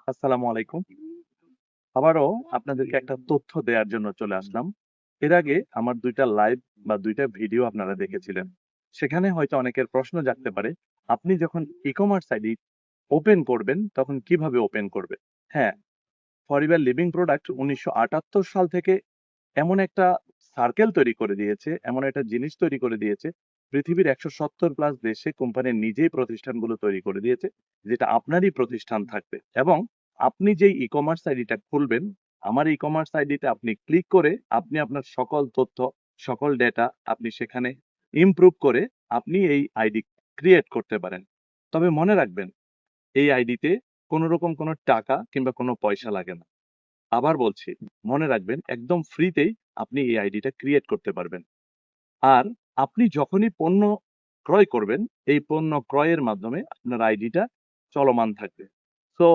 আসসালামু আলাইকুম। আবারও আপনাদেরকে একটা তথ্য দেওয়ার জন্য চলে আসলাম। এর আগে আমার ২ টা লাইভ বা ২ টা ভিডিও আপনারা দেখেছিলেন। সেখানে হয়তো অনেকের প্রশ্ন জাগতে পারে, আপনি যখন ই-কমার্স আইডি ওপেন করবেন, তখন কিভাবে ওপেন করবেন? হ্যাঁ, ফরিবার লিভিং প্রোডাক্ট ১৯৭৮ সাল থেকে এমন একটা সার্কেল তৈরি করে দিয়েছে, এমন একটা জিনিস তৈরি করে দিয়েছে, পৃথিবীর ১৭০ প্লাস দেশে কোম্পানি নিজেই প্রতিষ্ঠানগুলো তৈরি করে দিয়েছে, যেটা আপনারই প্রতিষ্ঠান থাকবে। এবং আপনি যেই ই-কমার্স আইডিটা খুলবেন, আমার ই-কমার্স আইডিতে আপনি ক্লিক করে আপনি আপনার সকল তথ্য, সকল ডেটা আপনি সেখানে ইমপ্রুভ করে আপনি এই আইডি ক্রিয়েট করতে পারেন। তবে মনে রাখবেন, এই আইডিতে কোনো রকম কোনো টাকা কিংবা কোনো পয়সা লাগে না। আবার বলছি, মনে রাখবেন একদম ফ্রিতেই আপনি এই আইডিটা ক্রিয়েট করতে পারবেন। আর আপনি যখনই পণ্য ক্রয় করবেন, এই পণ্য ক্রয়ের মাধ্যমে আপনার আইডিটা চলমান থাকবে। সো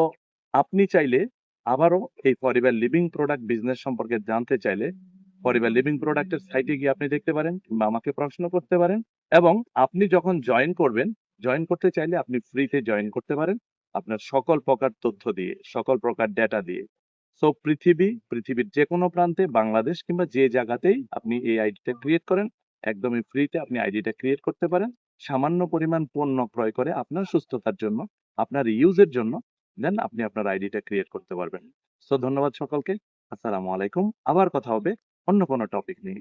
আপনি চাইলে আবারও এই ফরিবার লিভিং প্রোডাক্ট বিজনেস সম্পর্কে জানতে চাইলে, ফরিবার লিভিং প্রোডাক্টের সাইটে গিয়ে আপনি দেখতে পারেন কিংবা আমাকে প্রশ্ন করতে পারেন। এবং আপনি যখন জয়েন করবেন, জয়েন করতে চাইলে আপনি ফ্রিতে জয়েন করতে পারেন। আপনার সকল প্রকার তথ্য দিয়ে, সকল প্রকার ডেটা দিয়ে। সো পৃথিবীর যেকোনো প্রান্তে, বাংলাদেশ কিংবা যে জায়গাতেই আপনি এই আইডিটা ক্রিয়েট করেন, একদমই ফ্রিতে আপনি আইডিটা ক্রিয়েট করতে পারেন। সামান্য পরিমাণ পণ্য ক্রয় করে আপনার সুস্থতার জন্য, আপনার ইউজের জন্য, দেন আপনি আপনার আইডিটা ক্রিয়েট করতে পারবেন। সো ধন্যবাদ সকলকে। আসসালামু আলাইকুম। আবার কথা হবে অন্য কোনো টপিক নিয়ে।